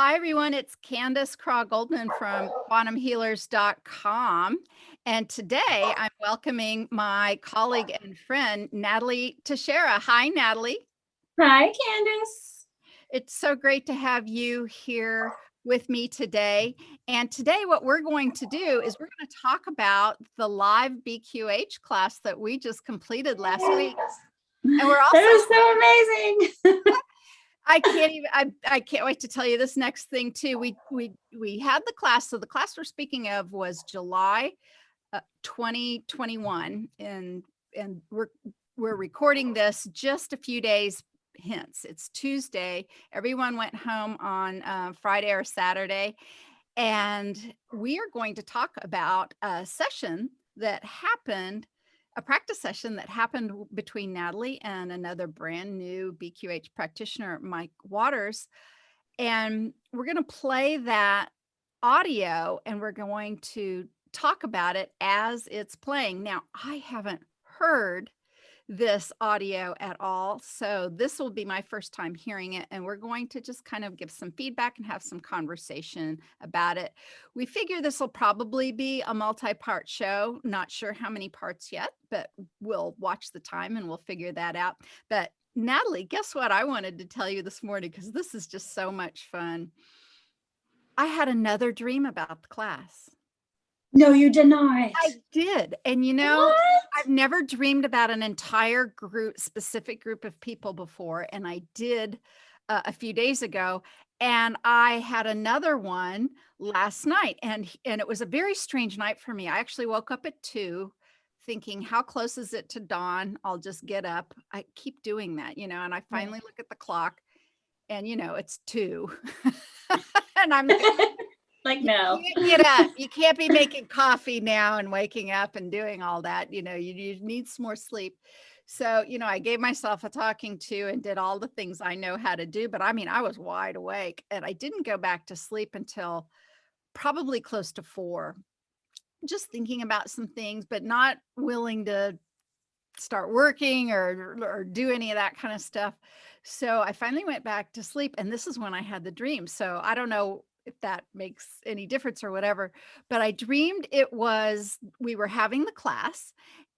Hi, everyone. It's Candace Craw-Goldman from quantumhealers.com. And today I'm welcoming my colleague and friend, Natalie Taxiera. Hi, Natalie. Hi, Candace. It's so great to have you here with me today. And today what we're going to do is we're going to talk about the live BQH class that we just completed last week. And we're also That was so amazing. I can't wait to tell you this next thing too. We had the class. So the class we're speaking of was July 2021, and we're recording this just a few days hence. It's Tuesday. Everyone went home on Friday or Saturday, and we are going to talk about a session that happened. A practice session that happened between Natalie and another brand new BQH practitioner, Mike Waters. And we're going to play that audio and we're going to talk about it as it's playing. Now, I haven't heard this audio at all, so this will be my first time hearing it, and we're going to just kind of give some feedback and have some conversation about it. We figure this will probably be a multi-part show. Not sure how many parts yet, but we'll watch the time and we'll figure that out. But Natalie, guess what I wanted to tell you this morning, because this is just so much fun. I had another dream about the class. No, you did not. I did. And what? I've never dreamed about an entire specific group of people before. And I did a few days ago. And I had another one last night. And it was a very strange night for me. I actually woke up at 2 thinking, how close is it to dawn? I'll just get up. I keep doing that, and I finally look at the clock and, it's 2. And I'm like, no. You can't get up. You can't be making coffee now and waking up and doing all that. You need some more sleep. So, I gave myself a talking to and did all the things I know how to do. But I was wide awake, and I didn't go back to sleep until probably close to 4, just thinking about some things, but not willing to start working or do any of that kind of stuff. So I finally went back to sleep, and this is when I had the dream. So I don't know if that makes any difference or whatever, but I dreamed we were having the class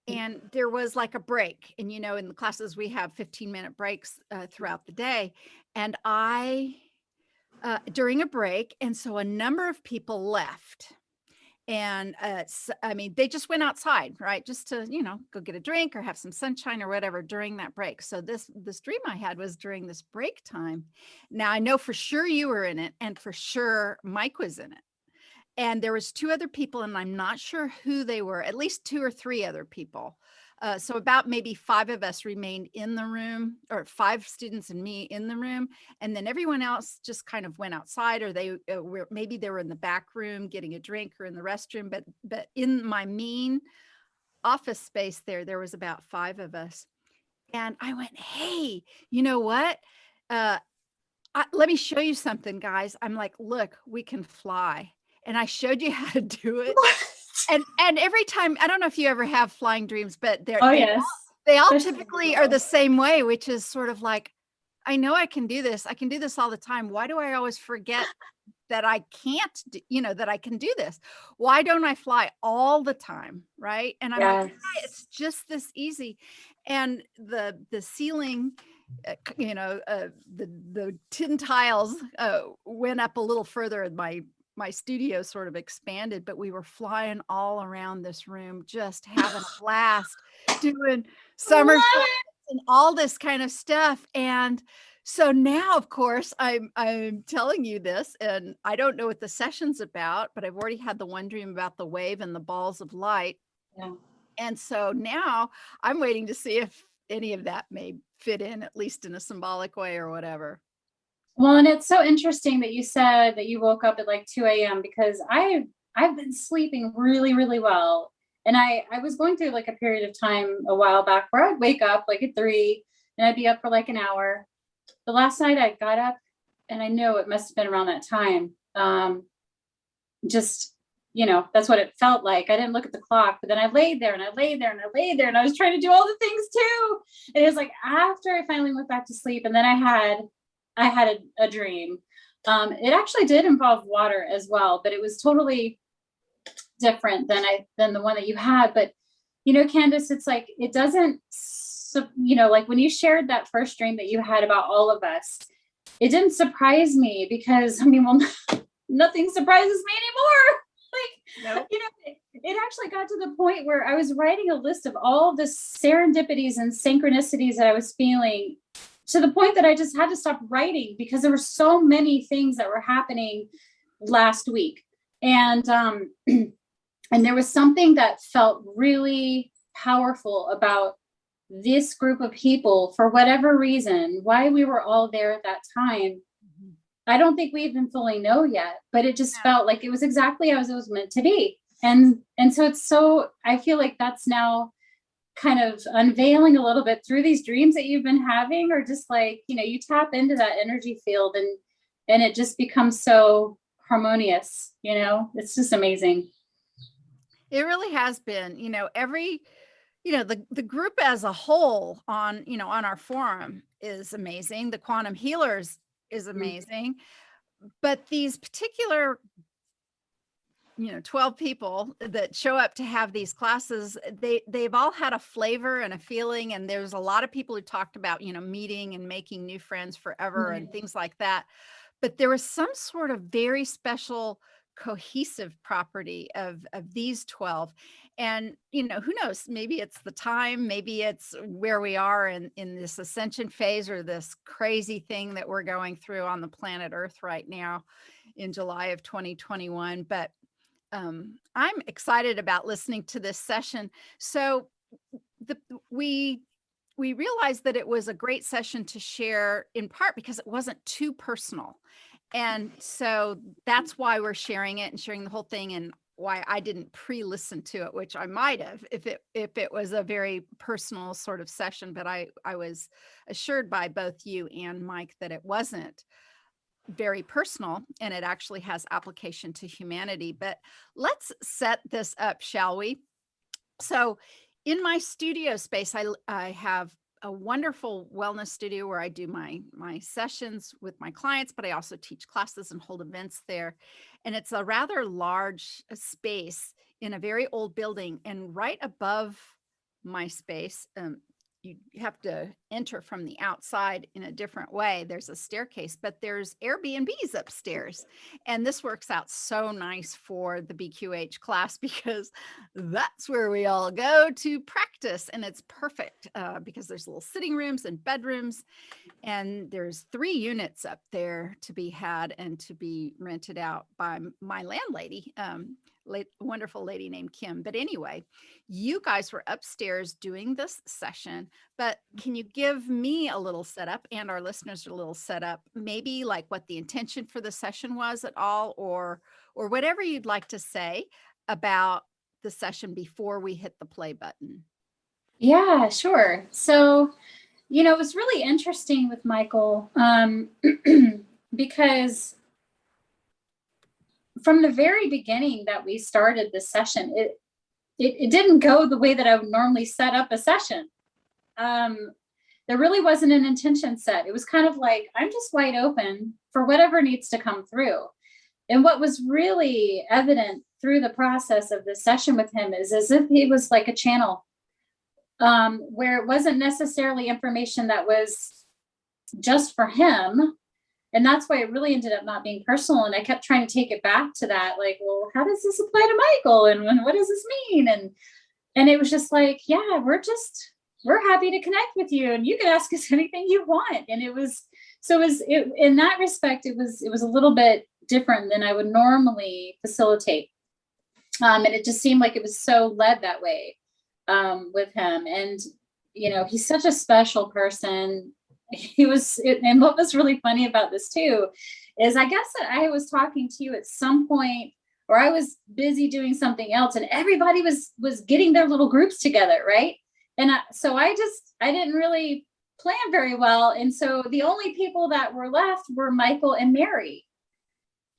and there was like a break. And, in the classes, we have 15-minute breaks throughout the day. And during a break. And so a number of people left. And they just went outside, right? Just to, go get a drink or have some sunshine or whatever during that break. So this dream I had was during this break time. Now I know for sure you were in it, and for sure Mike was in it. And there was 2 other people, and I'm not sure who they were, at least 2 or 3 other people. So about maybe 5 of us remained in the room, or 5 students and me in the room. And then everyone else just kind of went outside, or maybe they were in the back room getting a drink or in the restroom. But in my main office space there was about 5 of us. And I went, hey, you know what? Let me show you something, guys. I'm like, look, we can fly. And I showed you how to do it. And every time, I don't know if you ever have flying dreams, but they all typically are the same way, which is sort of like, I know I can do this. I can do this all the time. Why do I always forget that I can't do, that I can do this? Why don't I fly all the time? Right. And I'm like, yeah, it's just this easy. And the ceiling, the tin tiles went up a little further, and my studio sort of expanded, but we were flying all around this room, just having a blast, doing somersaults and all this kind of stuff. And so now, of course, I'm telling you this, and I don't know what the session's about, but I've already had the one dream about the wave and the balls of light. Yeah. And so now I'm waiting to see if any of that may fit in, at least in a symbolic way or whatever. Well, and it's so interesting that you said that you woke up at like 2 a.m. because I've been sleeping really, really well. And I was going through like a period of time a while back where I'd wake up like at 3 and I'd be up for like an hour. The last night I got up, and I know it must have been around that time. That's what it felt like. I didn't look at the clock, but then I laid there and I laid there and I laid there and I was trying to do all the things too. And it was like after I finally went back to sleep, and then I had a dream It actually did involve water as well, but it was totally different than the one that you had. But, Candace, it's like, it doesn't, like when you shared that first dream that you had about all of us, it didn't surprise me because, well, nothing surprises me anymore. Nope. It actually got to the point where I was writing a list of all the serendipities and synchronicities that I was feeling, to the point that I just had to stop writing because there were so many things that were happening last week. And and there was something that felt really powerful about this group of people for whatever reason, why we were all there at that time. I don't think we even fully know yet, but it just felt like it was exactly as it was meant to be. And so I feel like that's now kind of unveiling a little bit through these dreams that you've been having, or just like, you tap into that energy field and it just becomes so harmonious, it's just amazing. It really has been, the group as a whole on our forum is amazing. The quantum healers is amazing. But these particular 12 people that show up to have these classes, they've all had a flavor and a feeling. And there's a lot of people who talked about, meeting and making new friends forever and things like that. But there was some sort of very special cohesive property of these 12. And, who knows, maybe it's the time, maybe it's where we are in this ascension phase, or this crazy thing that we're going through on the planet Earth right now in July of 2021. But I'm excited about listening to this session. So we realized that it was a great session to share, in part because it wasn't too personal. And so that's why we're sharing it and sharing the whole thing, and why I didn't pre-listen to it, which I might have if it was a very personal sort of session. But I was assured by both you and Mike that it wasn't very personal, and it actually has application to humanity. But let's set this up, shall we? So in my studio space, I have a wonderful wellness studio where I do my sessions with my clients, but I also teach classes and hold events there. And it's a rather large space in a very old building. And right above my space, you have to enter from the outside in a different way. There's a staircase, but there's Airbnbs upstairs. And this works out so nice for the BQH class because that's where we all go to practice. And it's perfect because there's little sitting rooms and bedrooms. And there's 3 units up there to be had and to be rented out by my landlady, wonderful lady named Kim. But anyway, you guys were upstairs doing this session, but can you give me a little setup and our listeners a little setup, maybe like what the intention for the session was at all, or whatever you'd like to say about the session before we hit the play button? Yeah, sure. So, it was really interesting with Michael because from the very beginning that we started this session, it didn't go the way that I would normally set up a session. There really wasn't an intention set. It was kind of like, I'm just wide open for whatever needs to come through. And what was really evident through the process of this session with him is as if he was like a channel, where it wasn't necessarily information that was just for him. And that's why it really ended up not being personal. And I kept trying to take it back to that, like, well, how does this apply to Michael? And what does this mean? And it was just like, yeah, we're happy to connect with you, and you can ask us anything you want. And it was in that respect, it was a little bit different than I would normally facilitate. And it just seemed like it was so led that way with him. And, he's such a special person. And what was really funny about this too, is I guess that I was talking to you at some point, or I was busy doing something else, and everybody was getting their little groups together. Right. And so I didn't really plan very well. And so the only people that were left were Michael and Mary.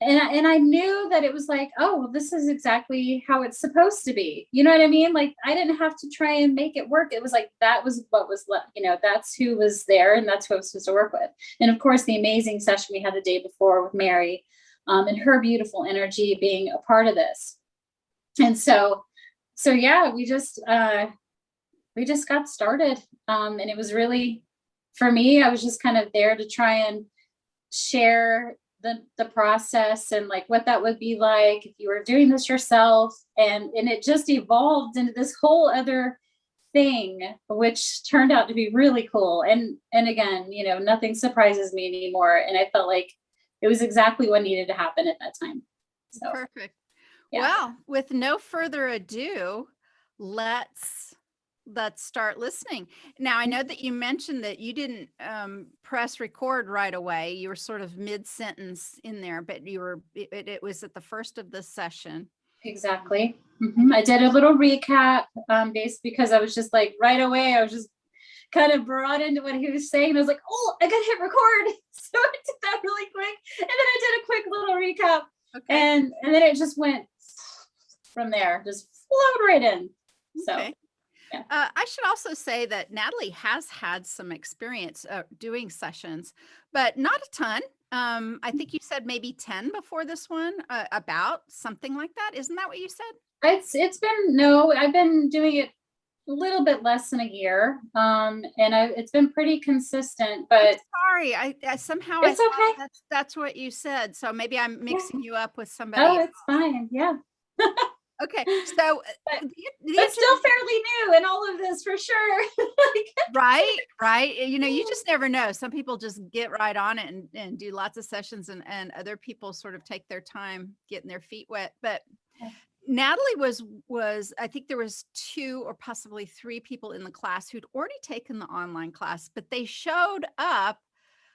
and I knew that it was like, oh, well, this is exactly how it's supposed to be. You know what I mean? Like, I didn't have to try and make it work. It was like, that was what was left, that's who was there, and that's who I was supposed to work with. And of course, the amazing session we had the day before with Mary, and her beautiful energy being a part of this. And so yeah, we just got started. And it was really, for me, I was just kind of there to try and share the process and like what that would be like if you were doing this yourself. And it just evolved into this whole other thing, which turned out to be really cool. And again, nothing surprises me anymore. And I felt like it was exactly what needed to happen at that time. So Perfect. yeah. Well, with no further ado, let's start listening. Now, I know that you mentioned that you didn't press record right away. You were sort of mid-sentence in there, but it was at the first of the session. Exactly. I did a little recap, based because I was just like, right away, I was just kind of brought into what he was saying. I was like, oh, I got to hit record. So I did that really quick. And then I did a quick little recap. Okay. And then it just went from there, just flowed right in. So. Okay. Yeah. I should also say that Natalie has had some experience doing sessions, but not a ton. I think you said maybe 10 before this one, about something like that. Isn't that what you said? I've been doing it a little bit less than a year. And it's been pretty consistent, but I'm sorry, I somehow it's okay. That's what you said. So maybe I'm mixing you up with somebody. Oh, it's fine. Yeah. Okay, so but still fairly new in all of this, for sure. right. You just never know. Some people just get right on it and do lots of sessions, and other people sort of take their time getting their feet wet. But Natalie was I think there was 2 or possibly 3 people in the class who'd already taken the online class, but they showed up,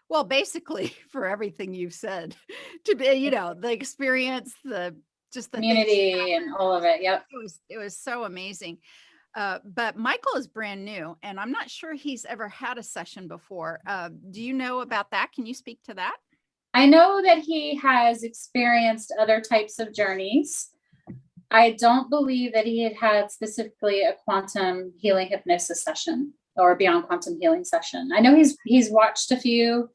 well, basically for everything you've said, to be, the experience, just the community and all of it. Yep. It was so amazing. But Michael is brand new, and I'm not sure he's ever had a session before. Do you know about that? Can you speak to that? I know that he has experienced other types of journeys. I don't believe that he had specifically a quantum healing hypnosis session or beyond quantum healing session. I know he's watched a few,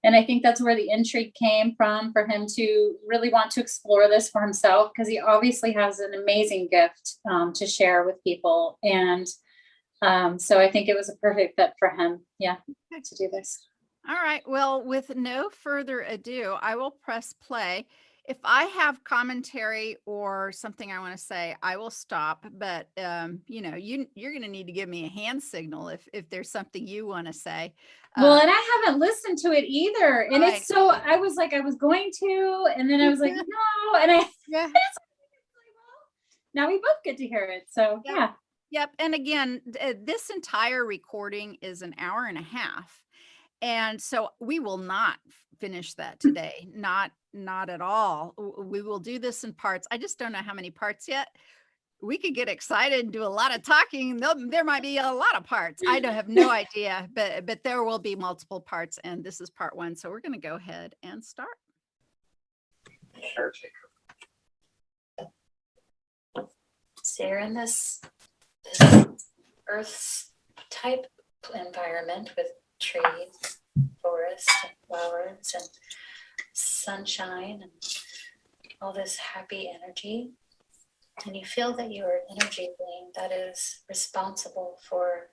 and I think that's where the intrigue came from for him to really want to explore this for himself, because he obviously has an amazing gift to share with people. And so I think it was a perfect fit for him, to do this. All right. Well, with no further ado, I will press play. If I have commentary or something I want to say, I will stop. But you're going to need to give me a hand signal if there's something you want to say. Well, and I haven't listened to it either. And right. It's so, I was like, I was going to, and then I was like, no. And now we both get to hear it. So yeah. Yep. And again, this entire recording is an hour and a half. And so we will not finish that today. Not at all. We will do this in parts. I just don't know how many parts yet. We could get excited and do a lot of talking. There might be a lot of parts. I don't have no idea, but there will be multiple parts, and this is part 1. So we're going to go ahead and start. So you're in this earth type environment with trees, forest, and flowers, and sunshine, and all this happy energy. And you feel that you're an energy being that is responsible for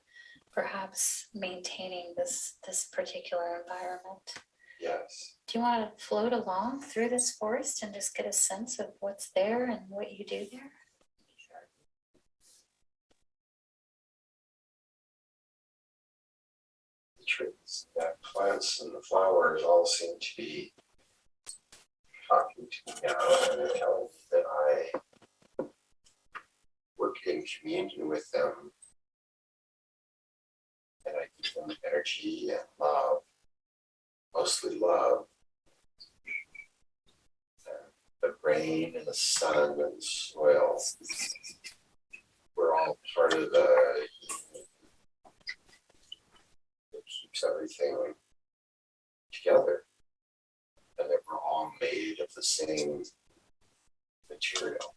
perhaps maintaining this particular environment. Yes. Do you want to float along through this forest and just get a sense of what's there and what you do there? The trees, the plants, and the flowers all seem to be talking to me now, and they're telling me that I work in communion with them, and I give them energy and love, mostly love. The rain and the sun and the soil, we're all part of the heat that keeps everything together, and that we're all all made of the same material.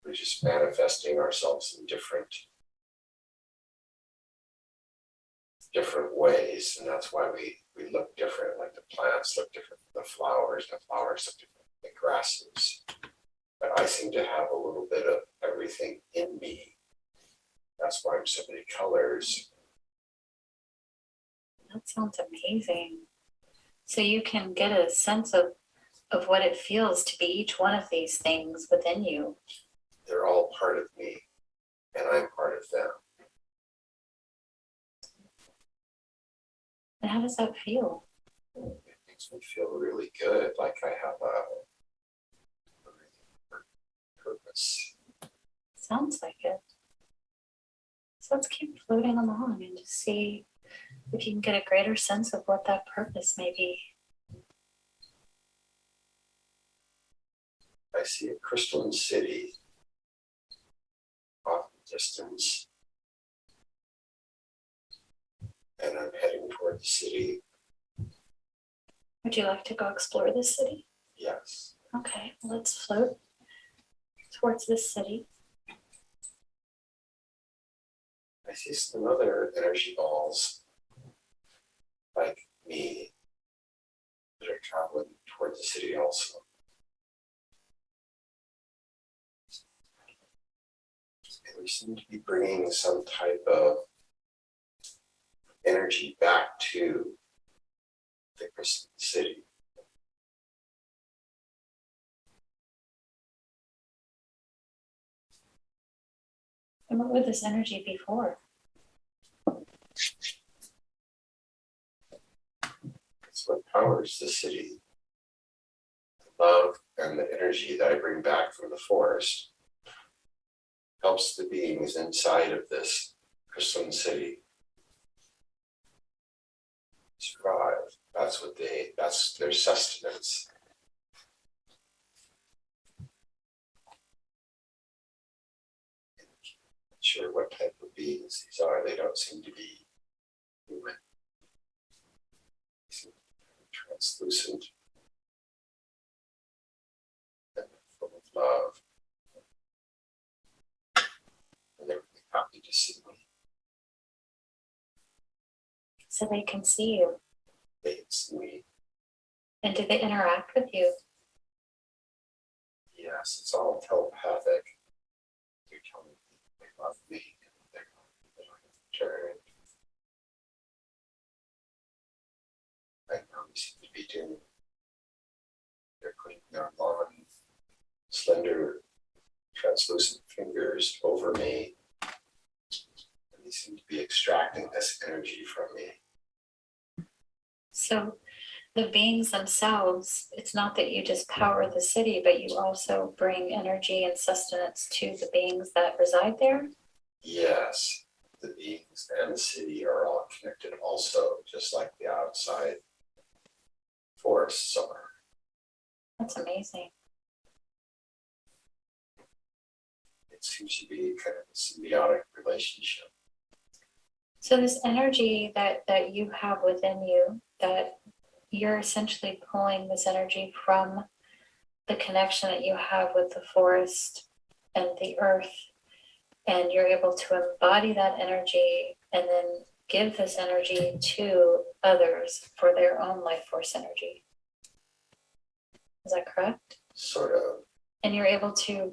We're just manifesting ourselves in different ways, and that's why we look different. Like the plants look different from the flowers look different from the grasses. But I seem to have a little bit of everything in me. That's why I'm so many colors. That sounds amazing. So you can get a sense of what it feels to be each one of these things within you. They're all part of me, and I'm part of them. And how does that feel? It makes me feel really good, like I have a purpose. Sounds like it. So let's keep floating along and just see if you can get a greater sense of what that purpose may be. I see a crystalline city off in the distance, and I'm heading toward the city. Would you like to go explore this city? Yes. Okay, let's float towards this city. I see some other energy balls like me that are traveling toward the city also. And we seem to be bringing some type of energy back to the crystal city. And what would this energy be for? It's what powers the city. The love and the energy that I bring back from the forest helps the beings inside of this crystalline city survive. That's their sustenance. Not sure what type of beings these are. They don't seem to be human. They seem to be translucent and full of love. And they're really happy to see me. So they can see you. They can see me. And do they interact with you? Yes, it's all telepathic. They're telling me they love me and they're going to return. I know we seem to be doing. They're putting their long, slender, translucent fingers over me. And they seem to be extracting this energy from me. So the beings themselves, it's not that you just power the city, but you also bring energy and sustenance to the beings that reside there? Yes, the beings and the city are all connected also, just like the outside forests are. That's amazing. It seems to be kind of a symbiotic relationship. So this energy that you have within you, that you're essentially pulling this energy from the connection that you have with the forest and the earth, and you're able to embody that energy and then give this energy to others for their own life force energy. Is that correct? Sort of. And you're able to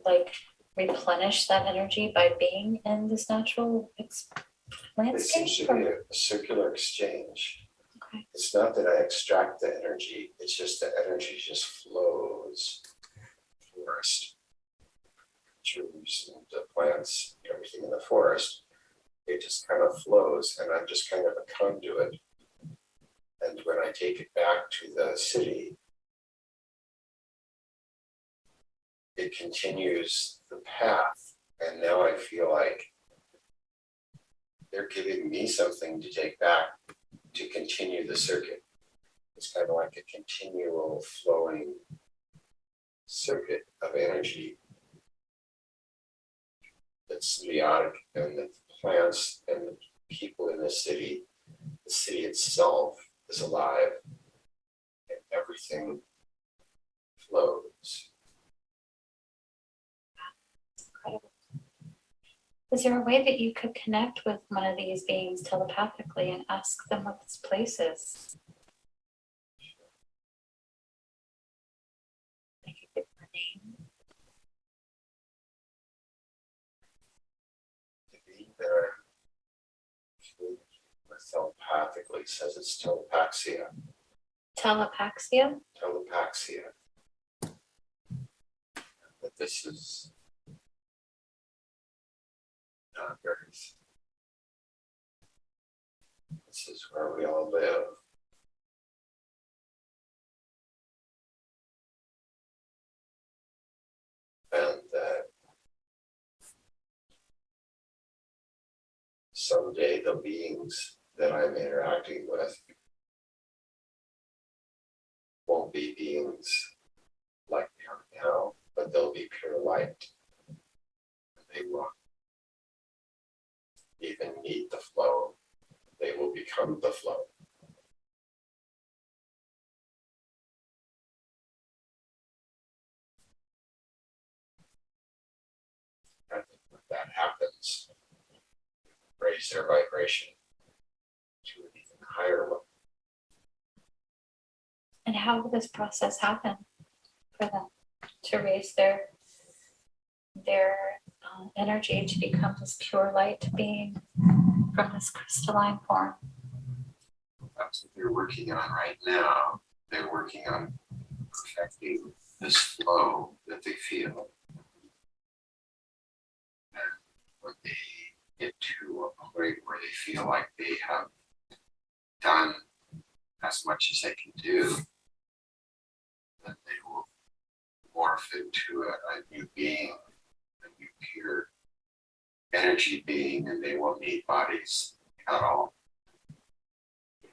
like replenish that energy by being in this natural It seems landscape? to be a circular exchange. Okay. It's not that I extract the energy, it's just the energy just flows. Forest, trees and the plants, everything in the forest, it just kind of flows, and I'm just kind of a conduit. And when I take it back to the city, it continues the path, and now I feel like they're giving me something to take back to continue the circuit. It's kind of like a continual flowing circuit of energy that's symbiotic, and the plants and the people in the city itself is alive, and everything flows. Incredible. Is there a way that you could connect with one of these beings telepathically and ask them what this place is? They could give them a name. The being there telepathically says it's telepaxia. Telepaxia? Telepaxia. That this is not Earth. This is where we all live. And that someday the beings that I'm interacting with won't be beings like they are now, but they'll be pure light. They won't even need the flow. They will become the flow. I think when that happens, raise their vibration to an even higher level. And how will this process happen for them to raise their energy to become this pure light being from this crystalline form? That's what they're working on right now. They're working on perfecting this flow that they feel. And when they get to a point where they feel like they have done as much as they can do, then they will morph into a new being, a new pure energy being, and they won't need bodies at all. They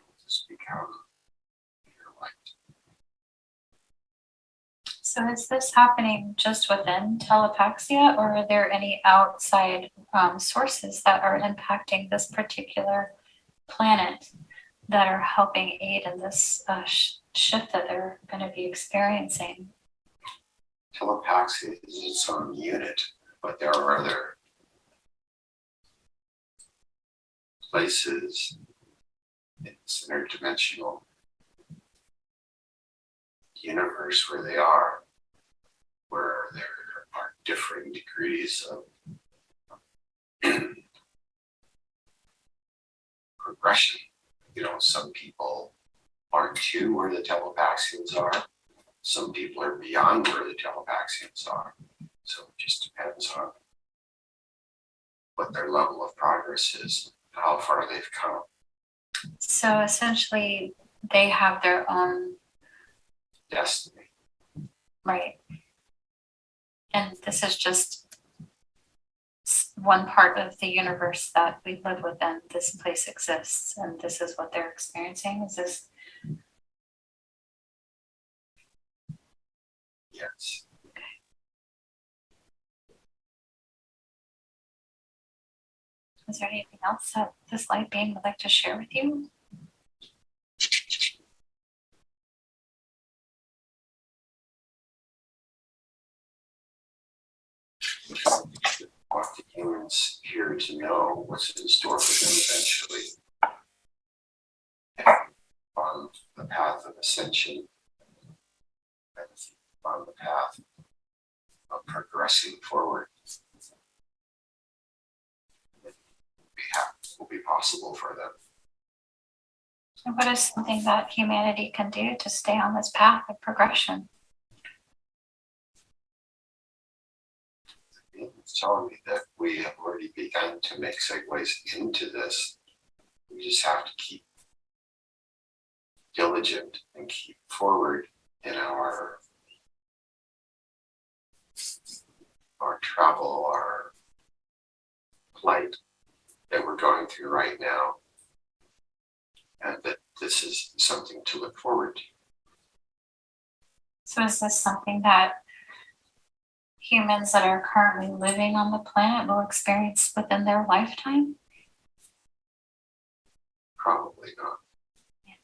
will just become pure light. So is this happening just within Telepaxia, or are there any outside sources that are impacting this particular planet that are helping aid in this shift that they're going to be experiencing? Telepaxia is its own unit, but there are other places in this interdimensional universe where they are, where there are differing degrees of progression. You know, some people aren't to where the Telepaxians are. Some people are beyond where the Telepaxians are. So it just depends on what their level of progress is, how far they've come. So essentially, they have their own Destiny. right. And this is just one part of the universe that we live within. This place exists, and this is what they're experiencing. Is this? Yes. Is there anything else that this light being would like to share with you? I want the humans here to know what's in store for them eventually. On the path of ascension, and on the path of progressing forward, will be possible for them. And what is something that humanity can do to stay on this path of progression? It's telling me that we have already begun to make segues into this. We just have to keep diligent and keep forward in our travel, our plight that we're going through right now, and that this is something to look forward to. So is this something that humans that are currently living on the planet will experience within their lifetime? Probably not. Yeah.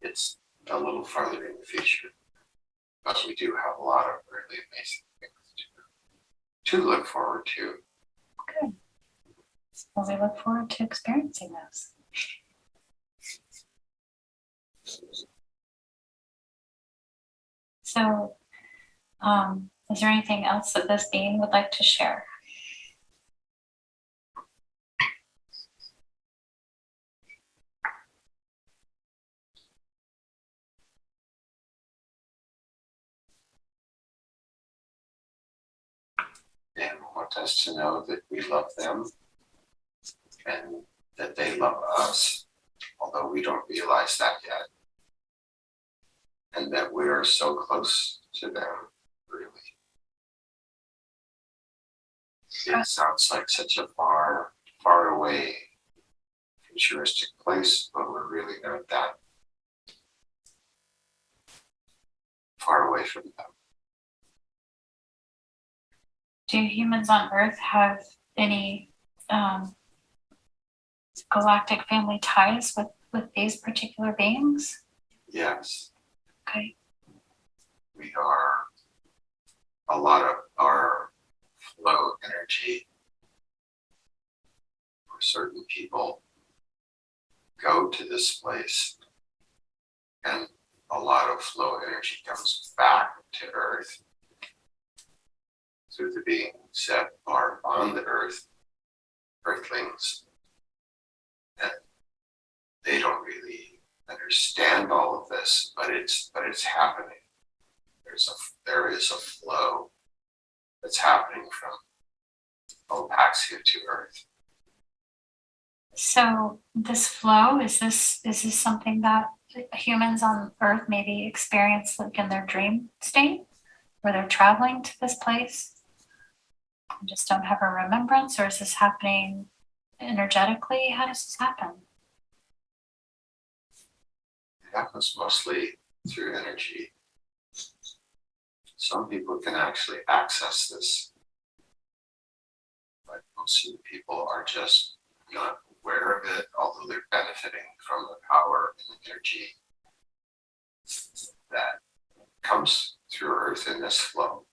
It's a little farther in the future. But we do have a lot of really amazing things to look forward to. Good. Well, we look forward to experiencing those. So, is there anything else that this being would like to share? And want us to know that we love them and that they love us, although we don't realize that yet. And that we are so close to them, really. It sounds like such a far, far away futuristic place, but we're really not that far away from them. Do humans on Earth have any galactic family ties with these particular beings? Yes. Okay. We are, a lot of our flow energy for certain people go to this place, and a lot of flow energy comes back to Earth through the beings that are on the Earth, Earthlings, and they don't really understand all of this, but it's happening. There is a flow that's happening from Telepaxia to Earth. So this flow, is this something that humans on Earth maybe experience like in their dream state, where they're traveling to this place and just don't have a remembrance, or is this happening energetically? How does this happen? It happens mostly through energy. Some people can actually access this, but most of the people are just not aware of it, although they're benefiting from the power and energy that comes through Earth in this flow.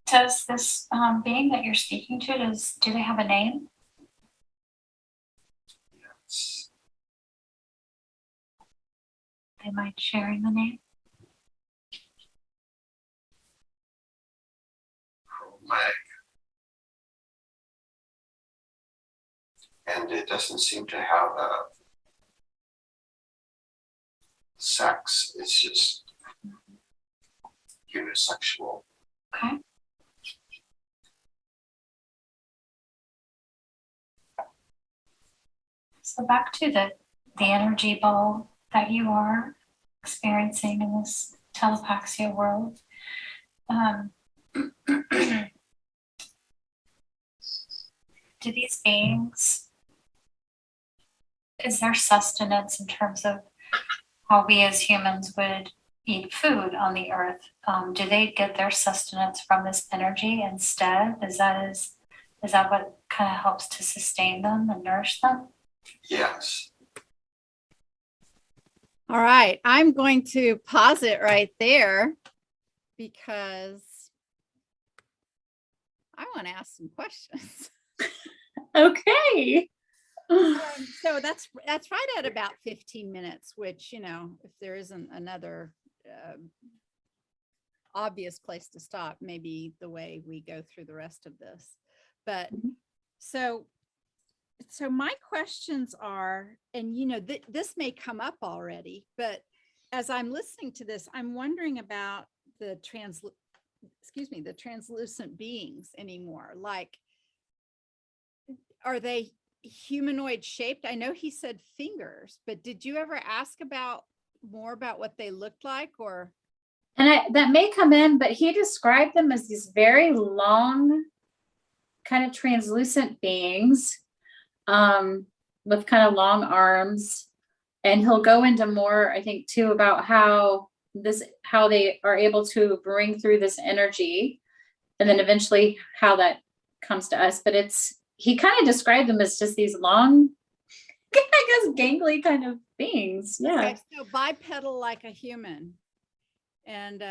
Does this being that you're speaking to, do they have a name? Yes. Do you mind sharing the name? Mag. And it doesn't seem to have a sex, it's just unisexual. Okay. So back to the energy ball that you are experiencing in this telepaxia world. Do these beings, is there sustenance in terms of how we as humans would eat food on the earth? Do they get their sustenance from this energy instead? Is that what kind of helps to sustain them and nourish them? Yes. All right, I'm going to pause it right there because I want to ask some questions. Okay. So that's right at about 15 minutes, which, if there isn't another obvious place to stop, maybe the way we go through the rest of this. But so my questions are, and this may come up already, but as I'm listening to this, I'm wondering about the translucent beings anymore. Like, are they humanoid shaped? I know he said fingers, but did you ever ask more about what they looked like? Or That may come in, but he described them as these very long, kind of translucent beings, with kind of long arms. And he'll go into more, I think, too, about how they are able to bring through this energy, and then eventually how that comes to us, but he kind of described them as just these long, I guess, gangly kind of beings. Yeah. Okay, so bipedal like a human. And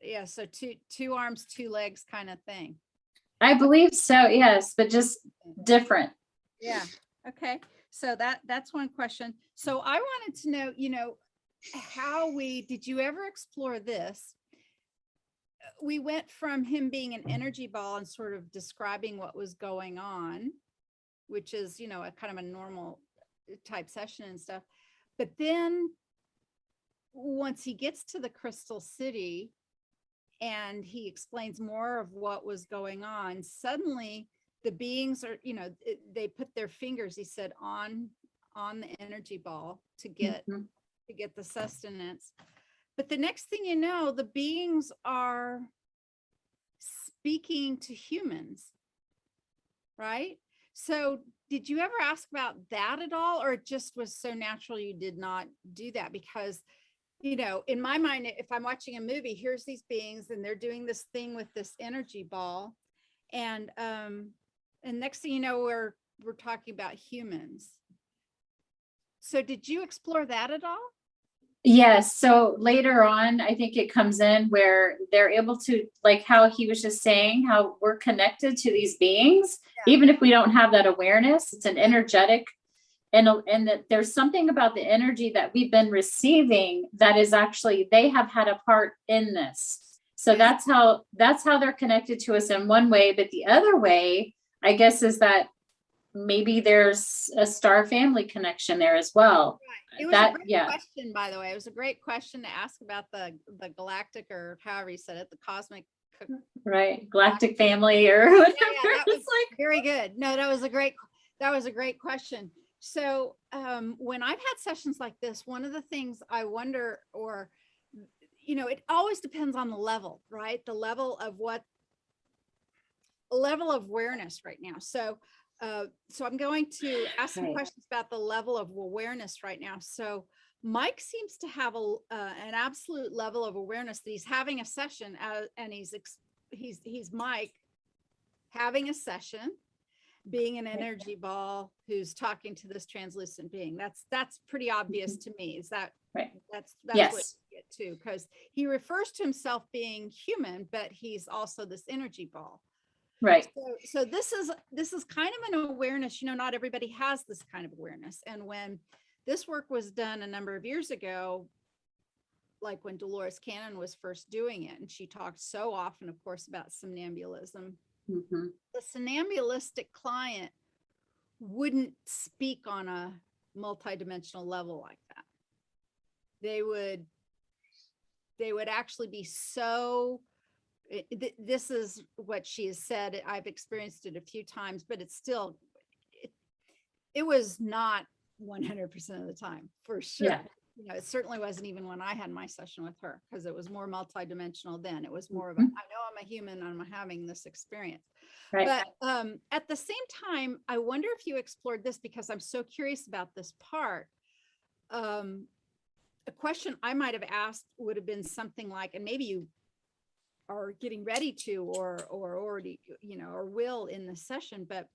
yeah, so two arms, 2 legs kind of thing. I believe so, yes, but just different. Yeah. Okay. So that's one question. So I wanted to know, did you ever explore this? We went from him being an energy ball and sort of describing what was going on, which is, a kind of a normal type session and stuff. But then once he gets to the Crystal City and he explains more of what was going on, suddenly the beings are, they put their fingers, he said, on the energy ball to get the sustenance. But the next thing you know, the beings are speaking to humans, right? So did you ever ask about that at all, or it just was so natural you did not do that? Because, in my mind, if I'm watching a movie, here's these beings and they're doing this thing with this energy ball. And next thing you know, we're talking about humans. So did you explore that at all? Yes. So later on, I think it comes in where they're able to, like how he was just saying, how we're connected to these beings, even if we don't have that awareness. It's an energetic, and that there's something about the energy that we've been receiving that is actually, they have had a part in this. So that's how they're connected to us in one way. But the other way, I guess, is that maybe there's a star family connection there as well. Right. It was a great question, by the way. It was a great question to ask about the galactic, or however you said it, the cosmic. Right. Galactic family or whatever. Yeah, that was like very good. No, that was a great question. So when I've had sessions like this, one of the things I wonder, or, it always depends on the level, right? The level of awareness right now. So I'm going to ask some questions about the level of awareness right now. So Mike seems to have an absolute level of awareness that he's having a session, and he's Mike having a session, being an energy ball who's talking to this translucent being. That's pretty obvious to me. Is that right? That's yes. What you get too, because he refers to himself being human, but he's also this energy ball. Right. So this is kind of an awareness, not everybody has this kind of awareness. And when this work was done a number of years ago, like when Dolores Cannon was first doing it, and she talked so often, of course, about somnambulism, the somnambulistic client wouldn't speak on a multidimensional level like that. They would actually be so. This is what she has said. I've experienced it a few times, but it's still, it was not 100% of the time, for sure. Yeah. It certainly wasn't even when I had my session with her, because it was more multidimensional then. It was more of I know I'm a human and I'm having this experience. Right. But at the same time, I wonder if you explored this, because I'm so curious about this part. A question I might have asked would have been something like, and maybe you are getting ready to, or already, or will in the session. But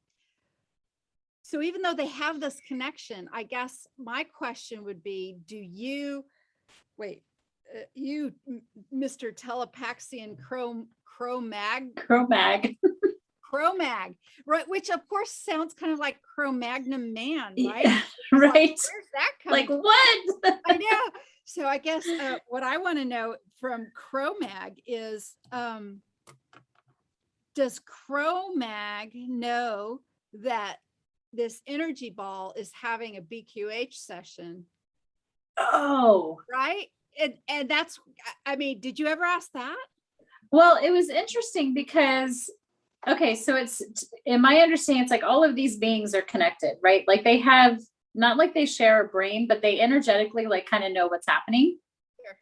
so even though they have this connection, I guess my question would be, do you, Mr. Telepaxian Cro-Mag, right? Which of course sounds kind of like Cro-Magnon man, right? Yeah, right. Like, where's that coming from? What? I know. So I guess what I want to know from Cro-Mag is, does Cro-Mag know that this energy ball is having a BQH session? Oh, right. And that's, did you ever ask that? Well, it was interesting because, okay, so it's, in my understanding, it's like all of these beings are connected, right? Like they have, not like they share a brain, but they energetically like kind of know what's happening. Sure.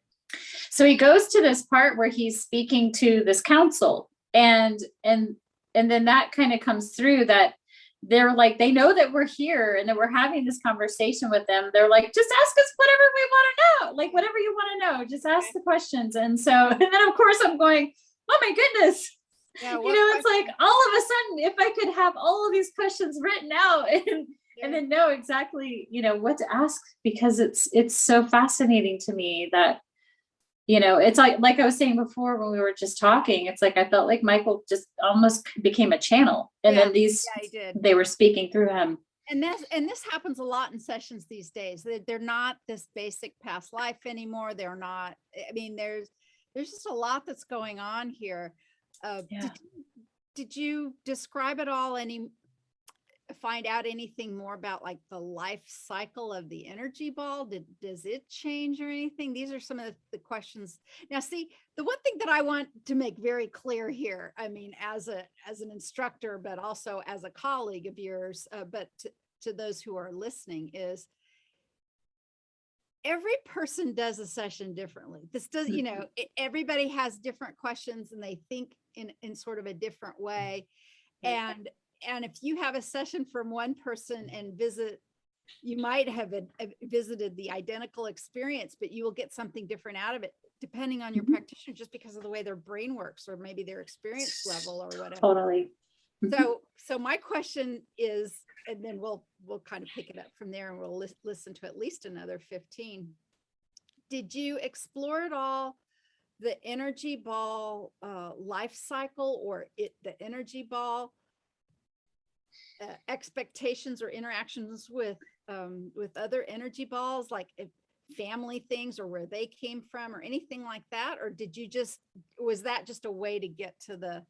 So he goes to this part where he's speaking to this council, and then that kind of comes through that they're like, they know that we're here and that we're having this conversation with them. They're like, just ask us whatever we want to know, like whatever you want to know, just ask the questions. And so, and then of course I'm going, oh my goodness, Yeah, You know, it's like all of a sudden, if I could have all of these questions written out and then know exactly, you know, what to ask, because it's so fascinating to me that, you know, it's like I was saying before when we were just talking, it's like I felt like Michael just almost became a channel, and then he did. they were speaking through him. And this happens a lot in sessions these days. They're not this basic past life anymore. They're not, I mean, there's just a lot that's going on here. Did you describe at all find out anything more about like the life cycle of the energy ball? Does it change or anything? These are some of the questions. Now, see, the one thing that I want to make very clear here, I mean, as an instructor, but also as a colleague of yours, but to those who are listening, is every person does a session differently. This does, you know, everybody has different questions and they think in sort of a different way. And if you have a session from one person and you might have visited the identical experience, but you will get something different out of it, depending on your practitioner, just because of the way their brain works, or maybe their experience level or whatever. Totally. So my question is, and then we'll kind of pick it up from there, and we'll listen to at least another 15. Did you explore at all the energy ball life cycle, or the energy ball expectations or interactions with other energy balls, like family things, or where they came from, or anything like that? Or was that just a way to get to the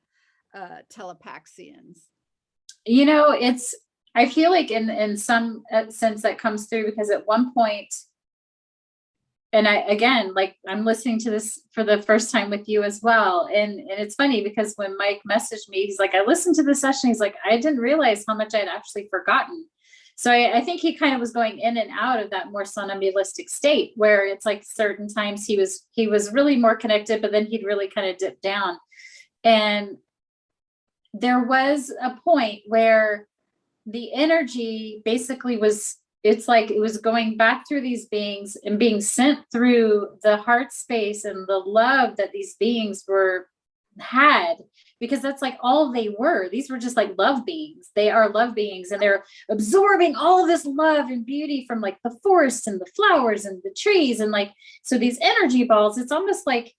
Telepaxians? You know, I feel like in some sense that comes through, because at one point, and I'm listening to this for the first time with you as well. And it's funny because when Mike messaged me, he's like, I listened to the session. He's like, I didn't realize how much I'd actually forgotten. So I think he kind of was going in and out of that more somnambulistic state, where it's like certain times he was really more connected, but then he'd really kind of dip down. And there was a point where the energy basically it's like it was going back through these beings and being sent through the heart space and the love that these beings had, because that's like all they were. These were just like love beings. They are love beings, and they're absorbing all of this love and beauty from like the forest and the flowers and the trees. And like, so these energy balls, it's almost like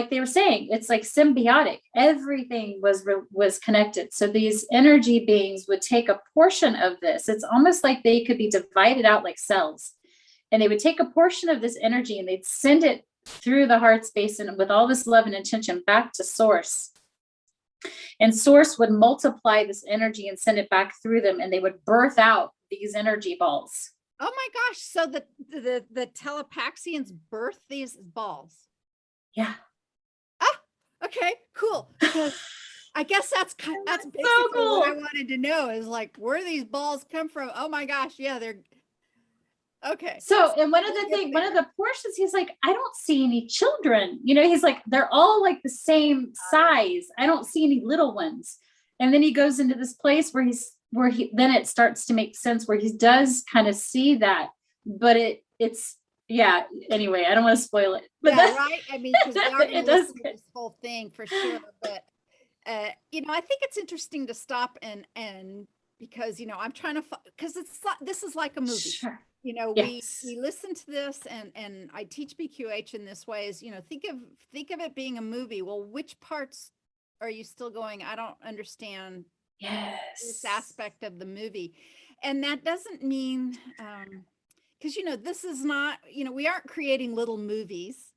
they were saying, it's like symbiotic. Everything was connected. So these energy beings would take a portion of this. It's almost like they could be divided out like cells, and they would take a portion of this energy and they'd send it through the heart space and with all this love and intention back to source. And source would multiply this energy and send it back through them, and they would birth out these energy balls. Oh my gosh. So the Telepaxians birth these balls. Yeah. Okay, cool. Because I guess that's basically so cool. what I wanted to know, is like, where do these balls come from? Oh my gosh, yeah, they're okay. So, and one of the portions, he's like, I don't see any children. You know, he's like, they're all like the same size. I don't see any little ones. And then he goes into this place where then it starts to make sense, where he does kind of see that, but it's. Yeah. Anyway, I don't want to spoil it. But yeah, right. I mean, because we already it does this whole thing for sure. But you know, I think it's interesting to stop and because, you know, I'm trying to, because this is like a movie. Sure. You know, Yes. we listen to this, and I teach BQH in this way, is, you know, think of it being a movie. Well, which parts are you still going, I don't understand this aspect of the movie? And that doesn't mean because, you know, this is not, you know, we aren't creating little movies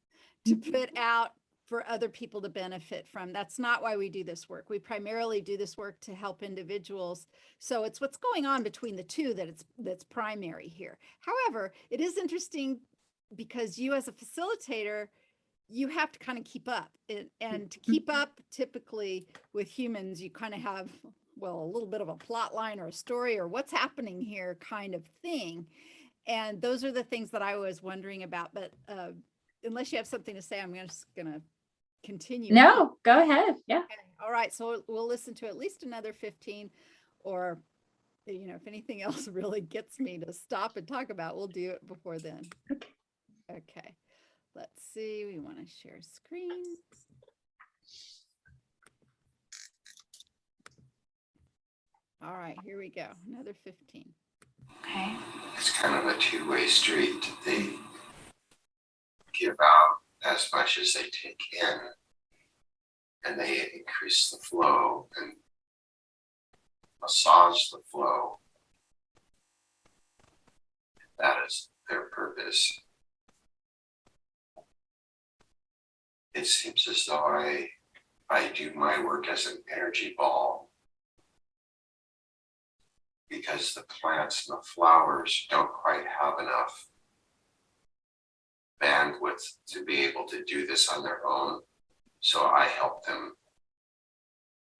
to put out for other people to benefit from. That's not why we do this work. We primarily do this work to help individuals. So it's what's going on between the two that's primary here. However, it is interesting because you, as a facilitator, you have to kind of keep up. And to keep up, typically with humans, you kind of have, well, a little bit of a plot line or a story or what's happening here kind of thing. And those are the things that I was wondering about. But unless you have something to say, I'm just going to continue. No, go ahead. Yeah. Okay. All right. So we'll listen to at least another 15, or, you know, if anything else really gets me to stop and talk about, we'll do it before then. Okay. Let's see. We want to share screen. All right, here we go. Another 15. Okay. It's kind of a two-way street. They give out as much as they take in, and they increase the flow and massage the flow. That is their purpose. It seems as though I do my work as an energy ball, because the plants and the flowers don't quite have enough bandwidth to be able to do this on their own. So I help them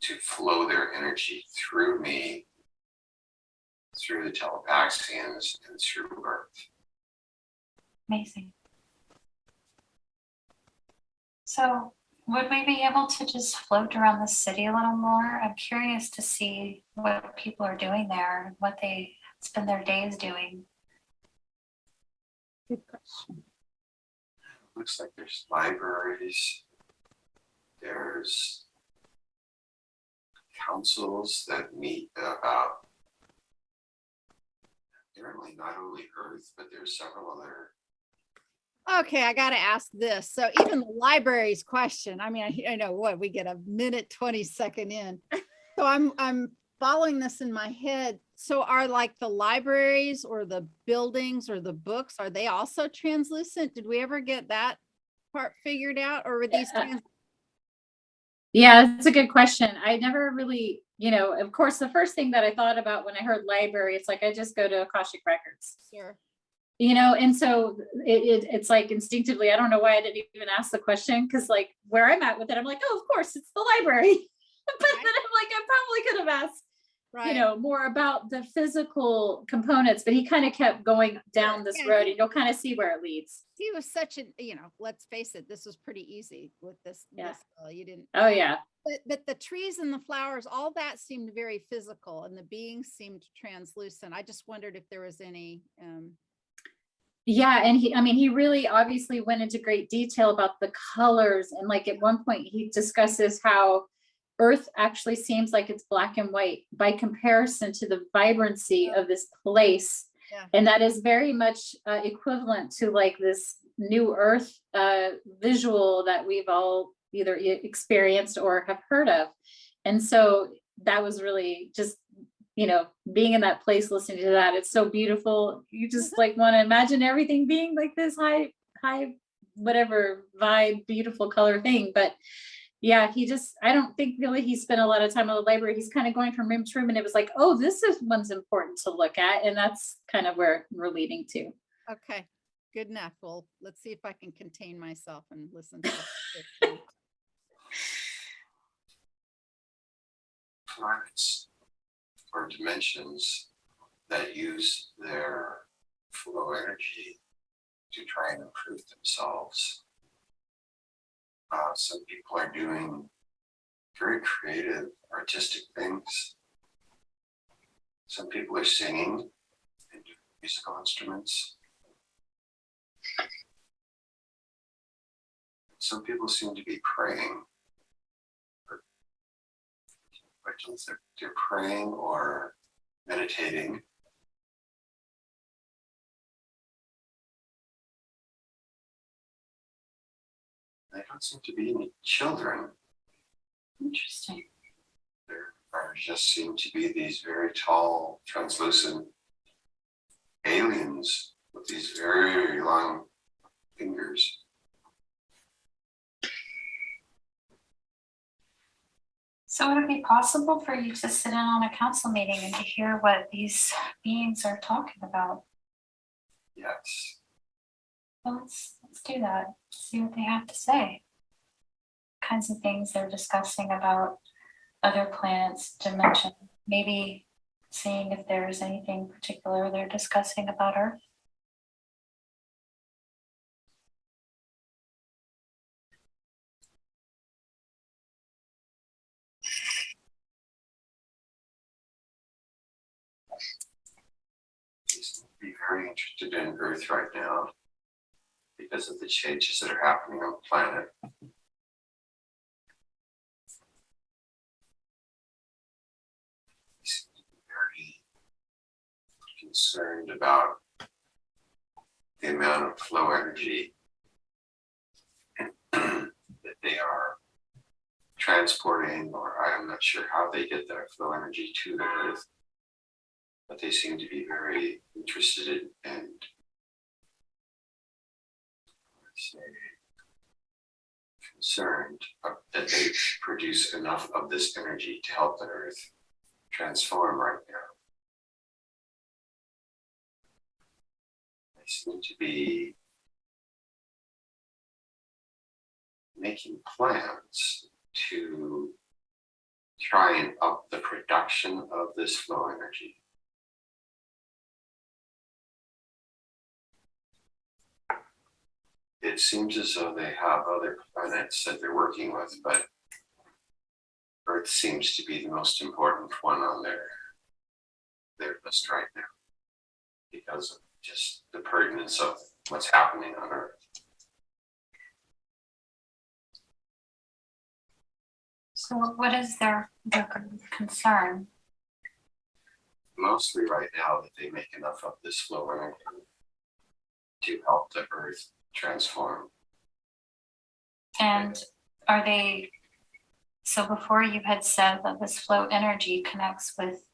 to flow their energy through me, through the Telepaxians, and through Earth. Amazing. So would we be able to just float around the city a little more? I'm curious to see what people are doing there and what they spend their days doing. Good question. Looks like there's libraries, there's councils that meet about apparently not only Earth, but there's several other. Okay, I got to ask this. So even the library's question, I mean, I know what we get a minute 20-second in. So I'm following this in my head. So are like the libraries or the buildings or the books, are they also translucent? Did we ever get that part figured out, or were these Yeah, that's a good question. I never really, of course, the first thing that I thought about when I heard library, it's like I just go to Akashic Records. Sure. And so it's like instinctively, I don't know why I didn't even ask the question, because like where I'm at with it, I'm like, oh, of course, it's the library. But then I'm like, I probably could have asked, more about the physical components, but he kind of kept going down this road, and you'll kind of see where it leads. He was such a, let's face it, this was pretty easy with this. Yeah. You didn't. Oh yeah. But the trees and the flowers, all that seemed very physical, and the beings seemed translucent. I just wondered if there was any. Yeah, and he really obviously went into great detail about the colors, and like at one point he discusses how Earth actually seems like it's black and white by comparison to the vibrancy of this place. Yeah. And that is very much equivalent to like this new Earth visual that we've all either experienced or have heard of. And so that was really just, being in that place, listening to that, it's so beautiful. You just like want to imagine everything being like this high, whatever vibe, beautiful color thing. But yeah, I don't think really he spent a lot of time in the library. He's kind of going from room to room, and it was like, oh, this is one's important to look at. And that's kind of where we're leading to. Okay, good enough. Well, let's see if I can contain myself and listen to this. Planets or dimensions that use their flow energy to try and improve themselves. Some people are doing very creative, artistic things. Some people are singing and doing musical instruments. Some people seem to be praying. They're praying or meditating. There don't seem to be any children. Interesting. There just seem to be these very tall, translucent aliens with these very, very long fingers. So would it be possible for you to sit in on a council meeting and to hear what these beings are talking about? Yes. Well, let's do that. See what they have to say. Kinds of things they're discussing about other planets, dimension. Maybe seeing if there's anything particular they're discussing about Earth. They seem to be very interested in Earth right now because of the changes that are happening on the planet. They seem to be concerned about the amount of flow energy that they are transporting, or I'm not sure how they get that flow energy to the earth, but they seem to be very interested in and say concerned that they produce enough of this energy to help the earth transform right now. They seem to be making plans to try and up the production of this flow energy. It seems as though they have other planets that they're working with, but Earth seems to be the most important one on their list right now because of just the pertinence of what's happening on Earth. So what is their concern? Mostly right now that they make enough of this flow energy to help the Earth transform. And are they, so before you had said that this flow energy connects with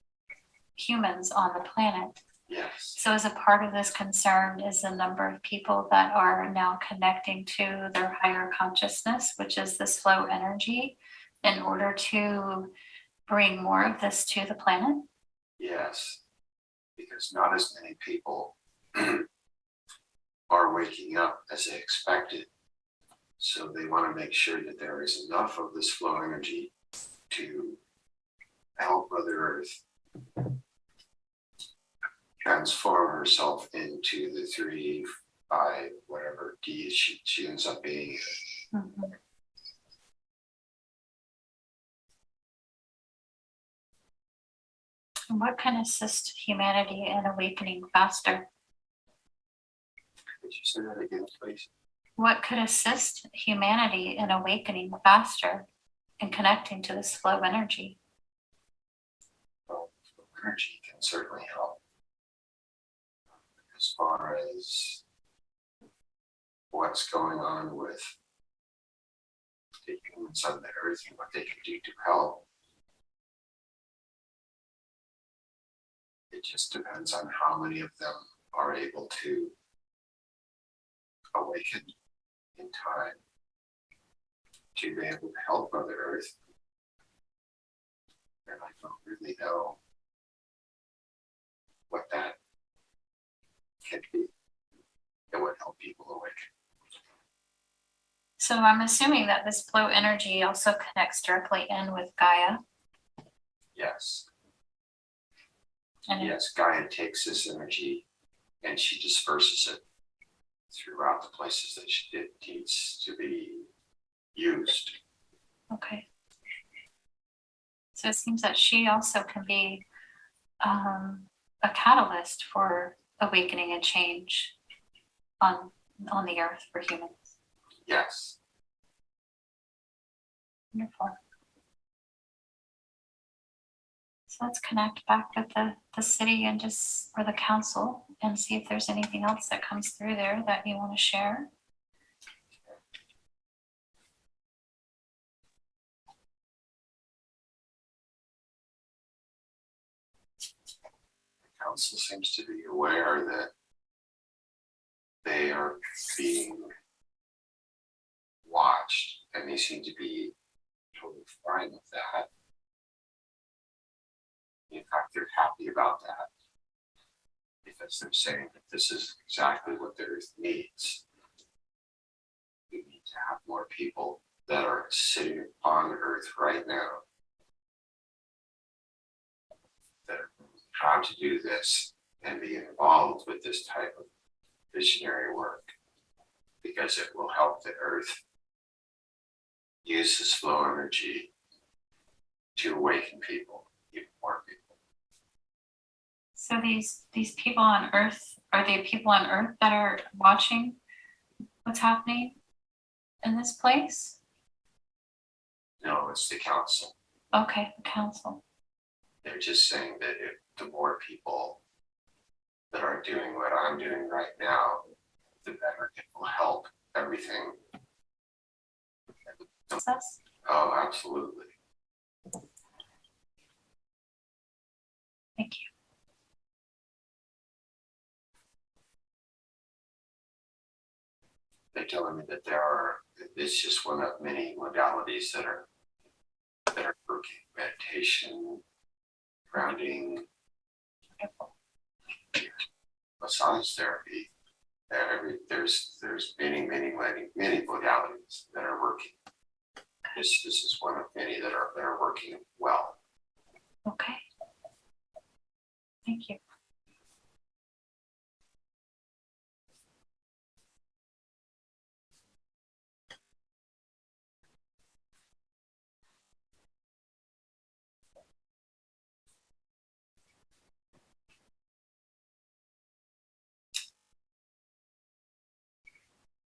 humans on the planet. Yes. So as a part of this concern is the number of people that are now connecting to their higher consciousness, which is this flow energy, in order to bring more of this to the planet? Yes. Because not as many people are waking up as they expected. So they want to make sure that there is enough of this flow energy to help Mother Earth transform herself into the 3, 5, whatever D she ends up being. Mm-hmm. And what can assist humanity in awakening faster? Could you say that again, please? What could assist humanity in awakening faster and connecting to this flow energy? Well, flow energy can certainly help. As far as what's going on with the humans on the earth and what they can do to help, it just depends on how many of them are able to awaken in time to be able to help Mother Earth. And I don't really know what that can be that would help people awaken. So I'm assuming that this flow energy also connects directly in with Gaia. Yes. And Yes, Gaia takes this energy and she disperses it throughout the places that it needs to be used. okay. So it seems that she also can be a catalyst for awakening and change on the earth for humans. Yes. Wonderful. So let's connect back with the city and just, or the council, and see if there's anything else that comes through there that you want to share. The council seems to be aware that they are being watched and they seem to be totally fine with that. In fact, they're happy about that because they're saying that this is exactly what the earth needs. We need to have more people that are sitting on earth right now that are proud to do this and be involved with this type of visionary work because it will help the earth use this flow energy to awaken people, even more people. So these people on Earth, are they people on Earth that are watching what's happening in this place? No, it's the council. Okay, the council. They're just saying that if the more people that are doing what I'm doing right now, the better it will help everything. Success. Oh, absolutely. Thank you. They're telling me that it's just one of many modalities that are working. Meditation, grounding, massage therapy. There's many modalities that are working. This is one of many that are working well. Okay. Thank you.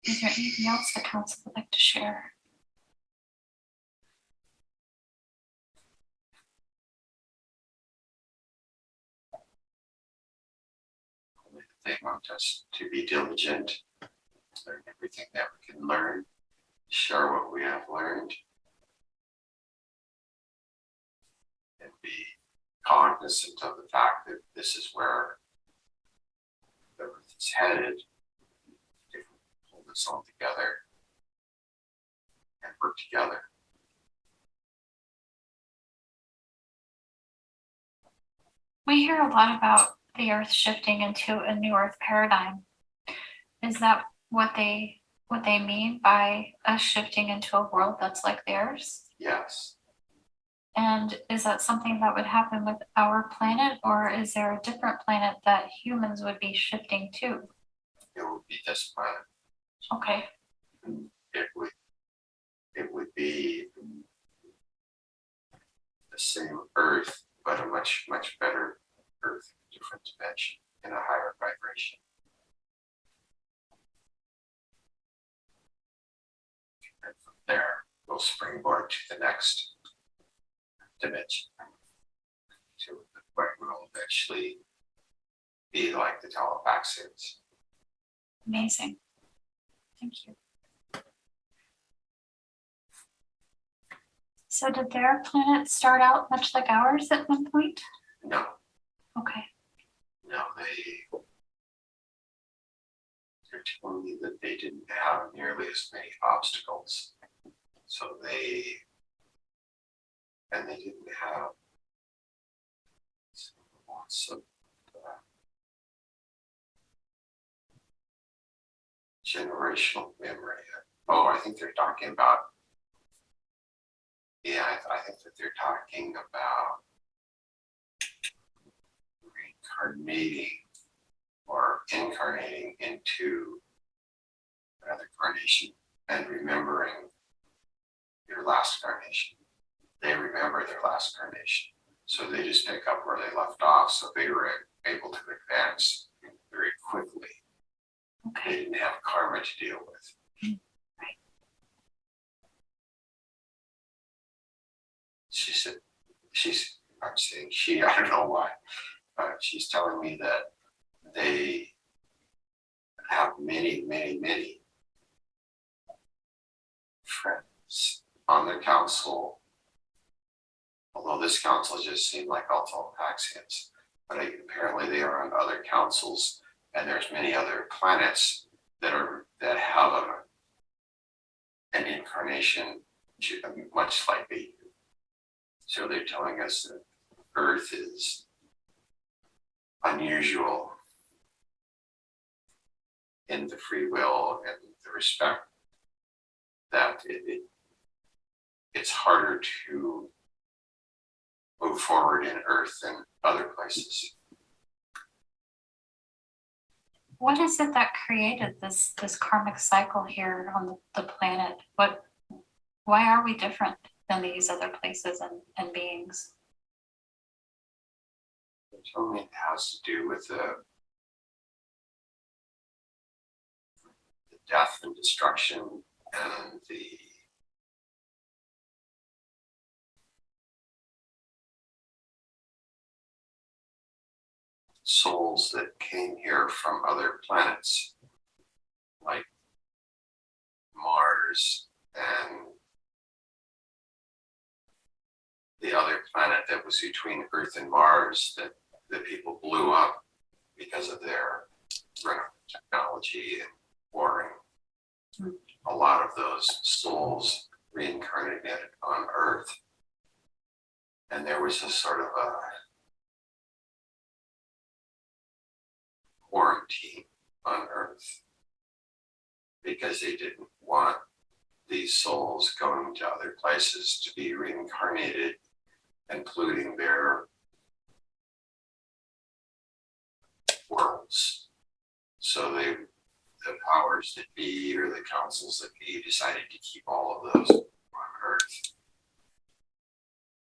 Is there anything else the council would like to share? They want us to be diligent, learn everything that we can learn, share what we have learned, and be cognizant of the fact that this is where the earth is headed. Hold us all together and work together. We hear a lot about the earth shifting into a new earth paradigm. Is that what they mean by us shifting into a world that's like theirs? Yes. And is that something that would happen with our planet, or is there a different planet that humans would be shifting to? It would be this planet. Okay. It would be the same earth, but a much better earth, different dimension, in a higher vibration. And from there, we'll springboard to the next dimension. To where we'll eventually be like the Telepaxians. Amazing. Thank you. So did their planet start out much like ours at one point? No, Okay. no, they're telling me that they didn't have nearly as many obstacles. So they didn't have lots of generational memory. Oh, I think they're talking about, yeah, I think that they're talking about reincarnating or incarnating into another carnation and remembering your last carnation. They remember their last carnation. So they just pick up where they left off. So they were able to advance very quickly. Okay. They didn't have karma to deal with. Right. She said, I'm saying she, I don't know why. She's telling me that they have many friends on the council. Although this council just seemed like all Telepaxians, but apparently they are on other councils, and there's many other planets that have an incarnation much like they do. So they're telling us that Earth is unusual in the free will and the respect that it's harder to move forward in Earth than other places. What is it that created this karmic cycle here on the planet? Why are we different than these other places and beings? It has to do with the death and destruction and the souls that came here from other planets, like Mars and the other planet that was between Earth and Mars that the people blew up because of their technology and warring. A lot of those souls reincarnated on Earth. And there was a sort of a quarantine on Earth because they didn't want these souls going to other places to be reincarnated and polluting their worlds. So the powers that be or the councils that be decided to keep all of those on Earth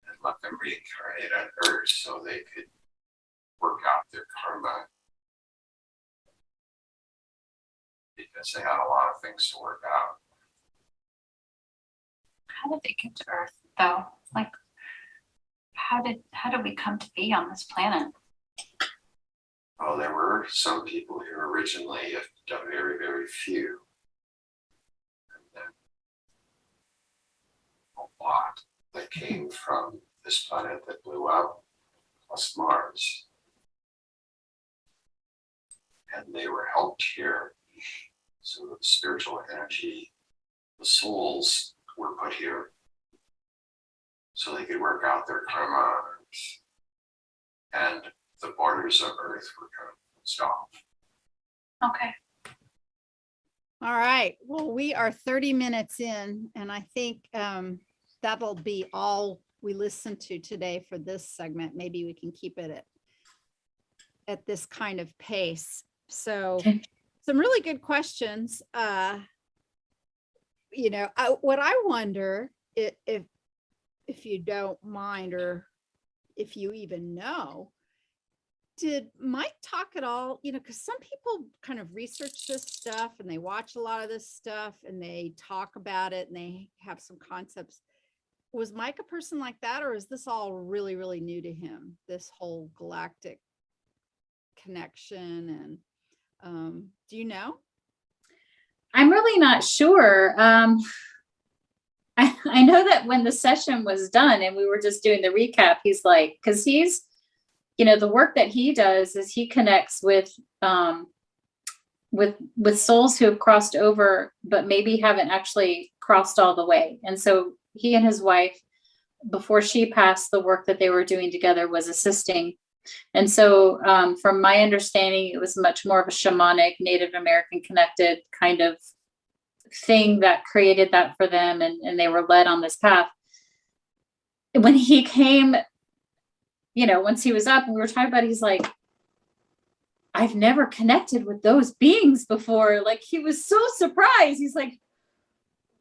and let them reincarnate on Earth so they could work out their karma, because they had a lot of things to work out. How did they get to Earth though? Like, how did we come to be on this planet? Oh, there were some people here originally, a very, very few. And then a lot that came from this planet that blew up, plus Mars. And they were helped here. So the spiritual energy, the souls were put here so they could work out their karma on Earth. And the borders of Earth were kind of closed off. Okay. All right. Well, we are 30 minutes in, and I think that'll be all we listen to today for this segment. Maybe we can keep it at this kind of pace. So some really good questions. You know, what I wonder if you don't mind, or if you even know, did Mike talk at all? You know, because some people kind of research this stuff and they watch a lot of this stuff and they talk about it and they have some concepts. Was Mike a person like that, or is this all really, really new to him? This whole galactic connection, and do you know? I'm really not sure. I know that when the session was done and we were just doing the recap, he's like, because he's, you know, the work that he does is he connects with souls who have crossed over, but maybe haven't actually crossed all the way. And so he and his wife, before she passed, the work that they were doing together was assisting. And so from my understanding, it was much more of a shamanic, Native American connected kind of thing that created that for them. And they were led on this path. When he came, you know, once he was up and we were talking about it, he's like, I've never connected with those beings before. Like, he was so surprised. He's like,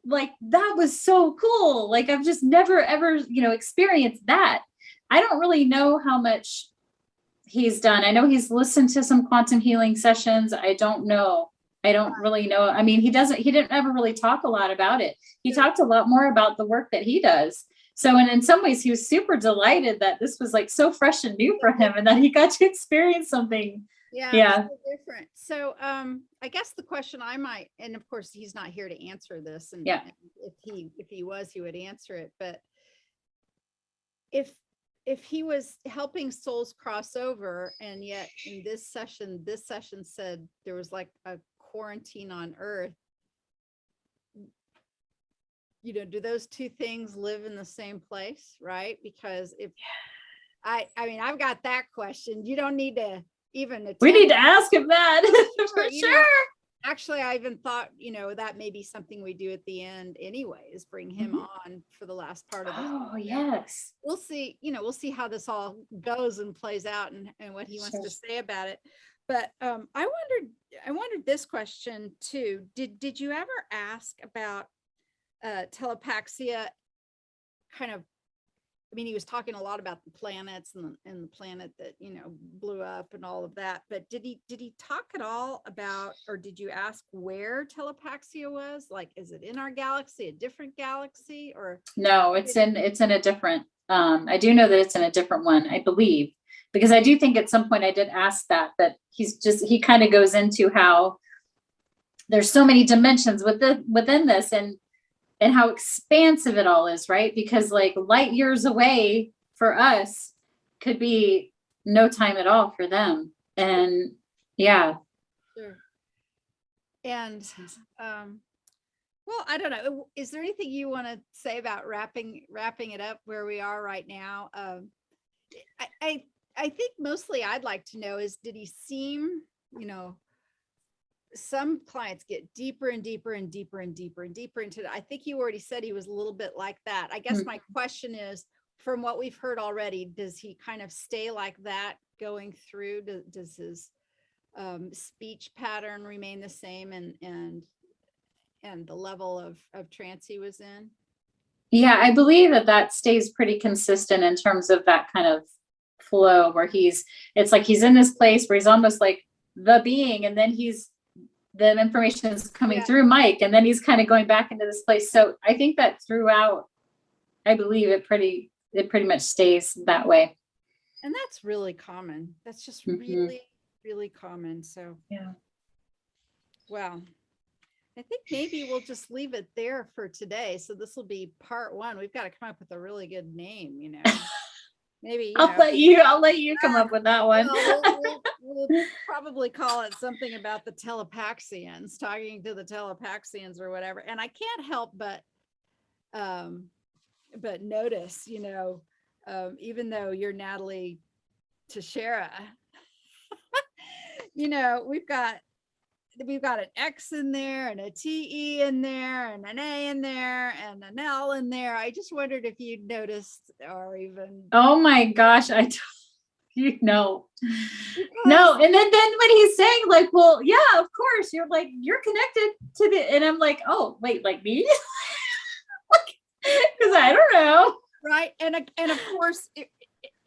that was so cool. Like, I've just never, ever, you know, experienced that. I don't really know how much he's done. I know he's listened to some quantum healing sessions. I don't really know. I mean, he didn't ever really talk a lot about it. He talked a lot more about the work that he does. So, and in some ways he was super delighted that this was like so fresh and new for him and that he got to experience something. Yeah. So different. So, I guess the question I might, and of course he's not here to answer this, and, Yeah. and if he was, he would answer it. But if he was helping souls cross over, and yet in this session said there was like a quarantine on Earth, you know, do those two things live in the same place? Right? Because if I mean, I've got that question. You don't need to even We need to ask him that for you know, sure. actually, I even thought, you know, that may be something we do at the end anyway, is bring him on for the last part of this. Oh, yes. We'll see, you know, we'll see how this all goes and plays out, and what he wants to say about it. But I wondered this question too. Did you ever ask about telepaxia? Kind of, I mean, he was talking a lot about the planets and the planet that, you know, blew up and all of that. But did he talk at all about, or did you ask where telepaxia was? Like, is it in our galaxy, a different galaxy, or? No, it's in a different, I do know that it's in a different one, I believe, because I do think at some point I did ask that he kind of goes into how there's so many dimensions within this and how expansive it all is, right? Because like light years away for us could be no time at all for them. And yeah. Sure. And well, I don't know. Is there anything you want to say about wrapping it up where we are right now? I think mostly I'd like to know is, did he seem, some clients get deeper and deeper and deeper and deeper and deeper into it. I think you already said he was a little bit like that. I guess my question is, from what we've heard already, does he kind of stay like that going through? Does his speech pattern remain the same and the level of trance he was in? Yeah, I believe that stays pretty consistent in terms of that kind of flow where it's like he's in this place where he's almost like the being, and then the information is coming through Mike, and then he's kind of going back into this place. So I think that throughout, I believe it pretty much stays that way. And that's really common. That's just really, really common. So yeah. Well, I think maybe we'll just leave it there for today. So this will be part 1. We've got to come up with a really good name, Maybe I'll let you come up with that one. We'll probably call it something about the Telepaxians, talking to the Telepaxians or whatever. And I can't help but notice, even though you're Natalie Taxiera, we've got an X in there and a TE in there and an A in there and an L in there. I just wondered if you'd noticed or even. Oh my gosh. No. And then when he's saying like, well, yeah, of course you're connected to and I'm like, oh wait, like me? Because I don't know. Right. And of course,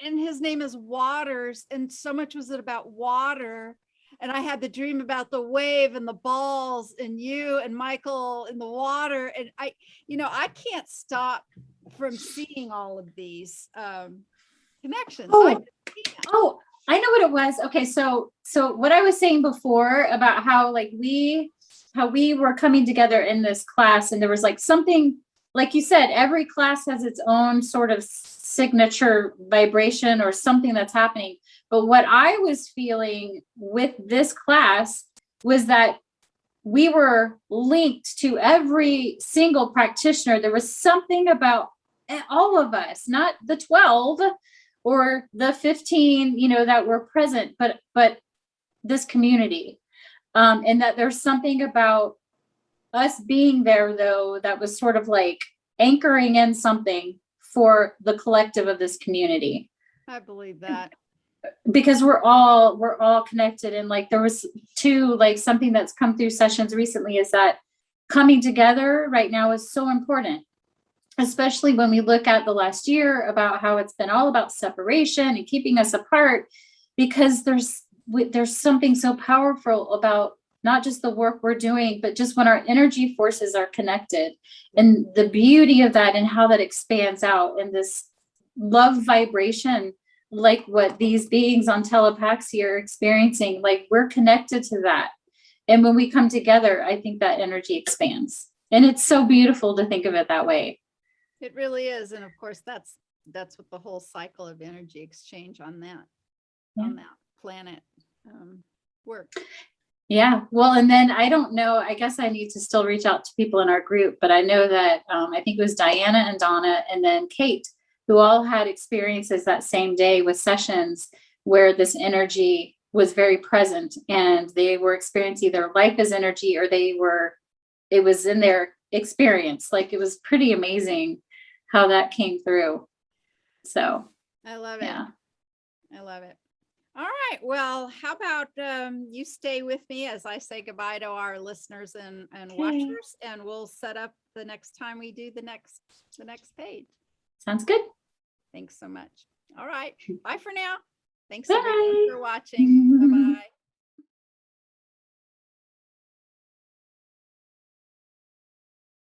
and his name is Waters. And so much was it about water. And I had the dream about the wave and the balls and you and Michael in the water. And I can't stop from seeing all of these connections. I know what it was. Okay. So what I was saying before about how we were coming together in this class, and there was like something, like you said, every class has its own sort of signature vibration or something that's happening. But what I was feeling with this class was that we were linked to every single practitioner. There was something about all of us, not the 12 or the 15, that were present, but this community. And that there's something about us being there, though, that was sort of like anchoring in something for the collective of this community. I believe that. Because we're all connected. And like there was something that's come through sessions recently is that coming together right now is so important, especially when we look at the last year about how it's been all about separation and keeping us apart, because there's something so powerful about not just the work we're doing, but just when our energy forces are connected, and the beauty of that and how that expands out, and this love vibration, like what these beings on Telepaxia are experiencing, like we're connected to that. And when we come together, I think that energy expands. And it's so beautiful to think of it that way. It really is. And of course, that's what the whole cycle of energy exchange on that planet works. Yeah. Well, and then I don't know, I guess I need to still reach out to people in our group, but I know that I think it was Diana and Donna and then Kate, who all had experiences that same day with sessions where this energy was very present, and they were experiencing their life as energy, or it was in their experience. Like it was pretty amazing how that came through. So I love it. Yeah. I love it. All right. Well, how about you stay with me as I say goodbye to our listeners and watchers, and we'll set up the next time we do the next page. Sounds good. Thanks so much. All right. Bye for now. Thanks Bye. everyone for watching. Bye-bye.